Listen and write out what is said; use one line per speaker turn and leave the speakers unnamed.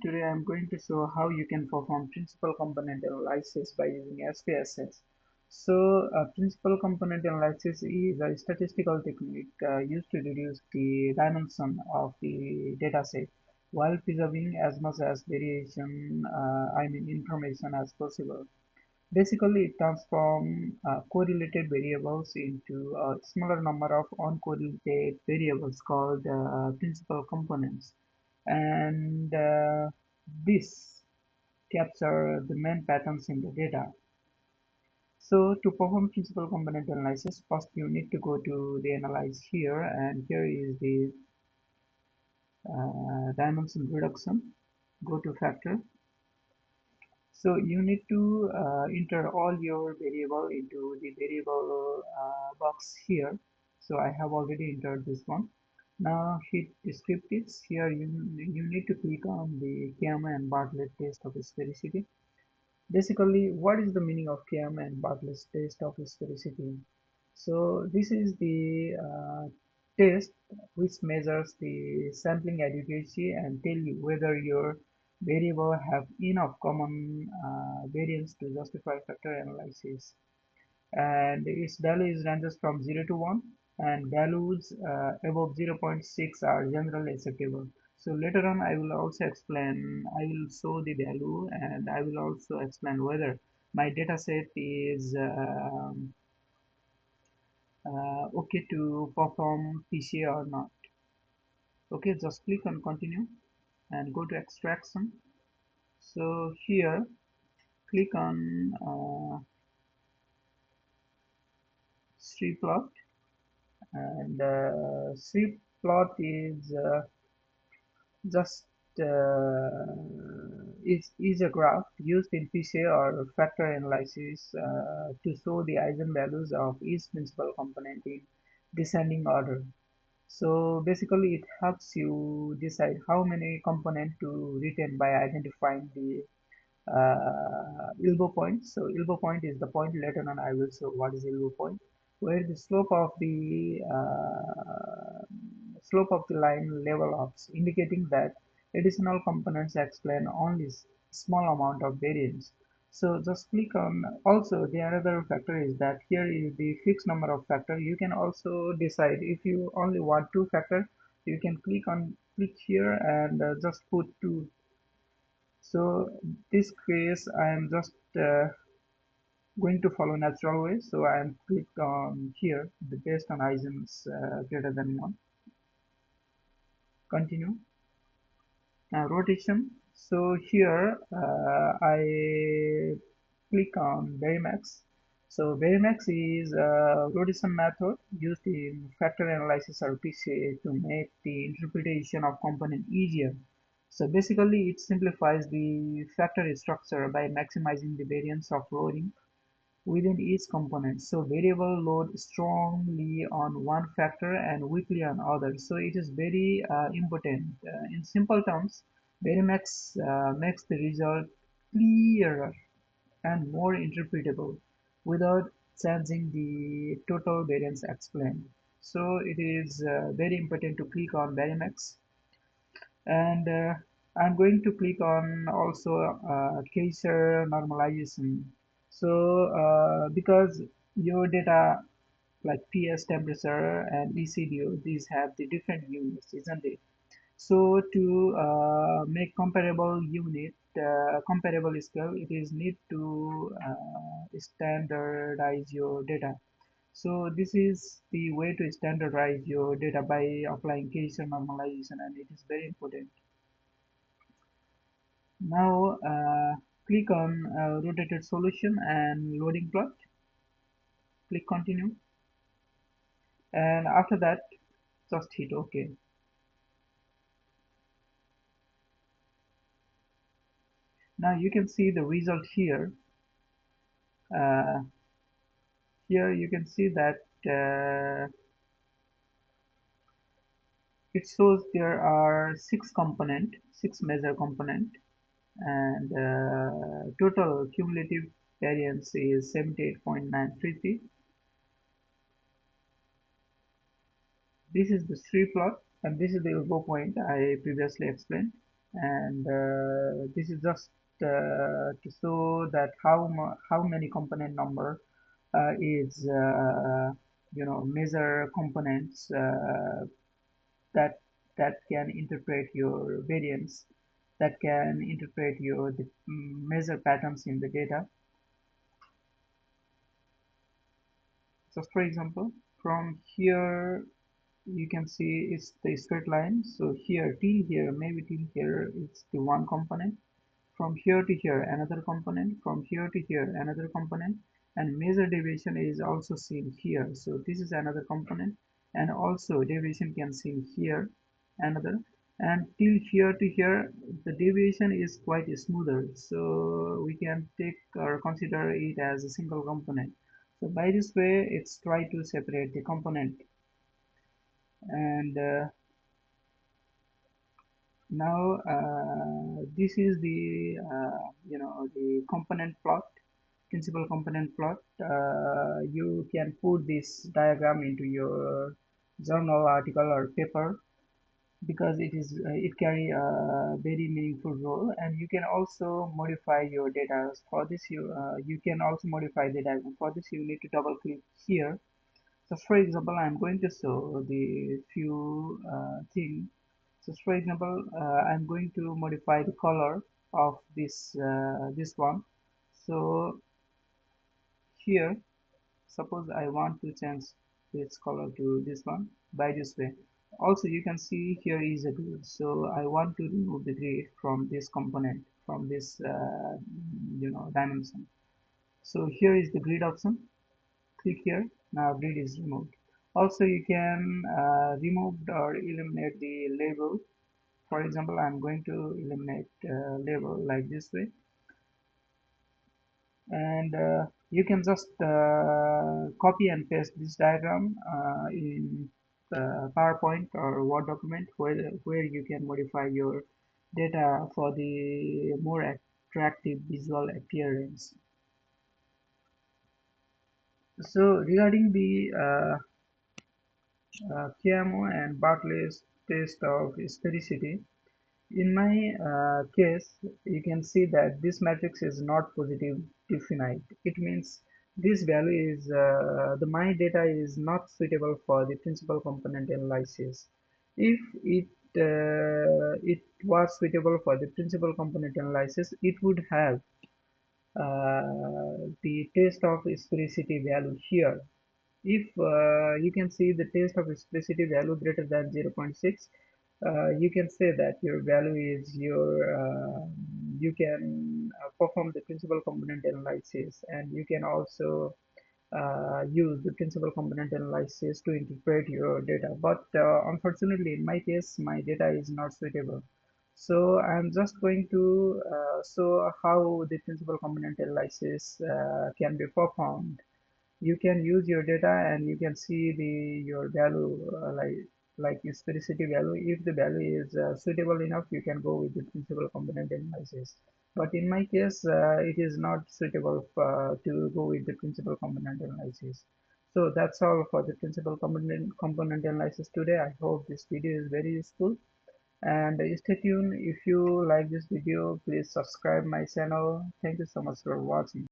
today I'm going to show how you can perform principal component analysis by using SPSS. So, principal component analysis is a statistical technique used to reduce the dimension of the dataset while preserving as much as variation, information as possible. Basically, it transforms correlated variables into a smaller number of uncorrelated variables called principal components, and this capture the main patterns in the data. So to perform principal component analysis, first you need to go to the analyze here, and here is the dimension reduction. Go to factor. So you need to enter all your variable into the variable box here. So I have already entered this one. Now hit descriptives. Here you need to click on the KMO and Bartlett test of sphericity. Basically, what is the meaning of KMO and Bartlett's test of sphericity? So this is the test which measures the sampling adequacy and tell you whether your variable have enough common variance to justify factor analysis. And its value is ranges from 0 to 1, and values above 0.6 are generally acceptable. So later on I will also explain, I will show the value, and I will also explain whether my data set is okay to perform PCA or not. Okay, just click on continue and go to extraction. So here click on Scree plot, and Scree plot is just is a graph used in PCA or factor analysis to show the eigenvalues of each principal component in descending order. So basically it helps you decide how many components to retain by identifying the elbow point. So elbow point is the point, later on I will show what is elbow point, where the slope of the line level ups, indicating that additional components explain only small amount of variance. So just click on, also the another factor is that here is the fixed number of factor. You can also decide if you only want two factor, you can click here and just put two. So this case I am just going to follow natural way, so I am clicked on here the based on items greater than 1. Continue. Now rotation. So here I click on Varimax. So Varimax is a rotation method used in factor analysis or PCA to make the interpretation of component easier. So basically it simplifies the factor structure by maximizing the variance of loading within each component. So variable load strongly on one factor and weakly on others. So it is very important. In simple terms, Varimax makes the result clearer and more interpretable without changing the total variance explained. So it is very important to click on Varimax, and I'm going to click on also Kaiser Normalization. So because your data like PS temperature and ECDO, these have the different units, isn't it? So to make comparable unit, comparable scale, it is need to standardize your data. So this is the way to standardize your data by applying Kaiser normalization, and it is very important. Now click on rotated solution and loading plot. Click continue, and after that just hit OK. Now you can see the result here. Here you can see that it shows there are six major component, and total cumulative variance is 78.933. This is the Scree plot, and this is the elbow point I previously explained. and this is just to show that how many component number is major components that can interpret your variance, that can interpret your measure patterns in the data. Just for example, from here you can see it's the straight line. So here till here, maybe till here, it's the one component. From here to here, another component. From here to here, another component. And measure deviation is also seen here. So this is another component. And also deviation can seen here, another. And till here to here, the deviation is quite smoother. So we can take or consider it as a single component. So by this way, it's try to separate the component. And now this is the the component plot, principal component plot. You can put this diagram into your journal article or paper because it carry a very meaningful role, and you can also modify your data. For this you can also modify the diagram. For this you need to double click here. So for example, I'm going to show the few things. So for example, I'm going to modify the color of this one. So here, suppose I want to change this color to this one by this way. Also, you can see here is a grid. So I want to remove the grid from this component, from this dimension. So here is the grid option. Click here. Now grid is removed. Also, you can remove or eliminate the label. For example, I'm going to eliminate label like this way, and you can just copy and paste this diagram in PowerPoint or Word document where you can modify your data for the more attractive visual appearance. So regarding the KMO and Bartlett's test of sphericity, in my case, you can see that this matrix is not positive definite. It means this value is my data is not suitable for the principal component analysis. If it was suitable for the principal component analysis, it would have the test of sphericity value here. If you can see the test of sphericity value greater than 0.6, you can say that your value is you can perform the principal component analysis, and you can also use the principal component analysis to interpret your data. But unfortunately, in my case, my data is not suitable. So I'm just going to show how the principal component analysis can be performed. You can use your data and you can see your value like sphericity value. If the value is suitable enough, you can go with the principal component analysis. But in my case, it is not suitable to go with the principal component analysis. So that's all for the principal component analysis today. I hope this video is very useful, and stay tuned. If you like this video, please subscribe my channel. Thank you so much for watching.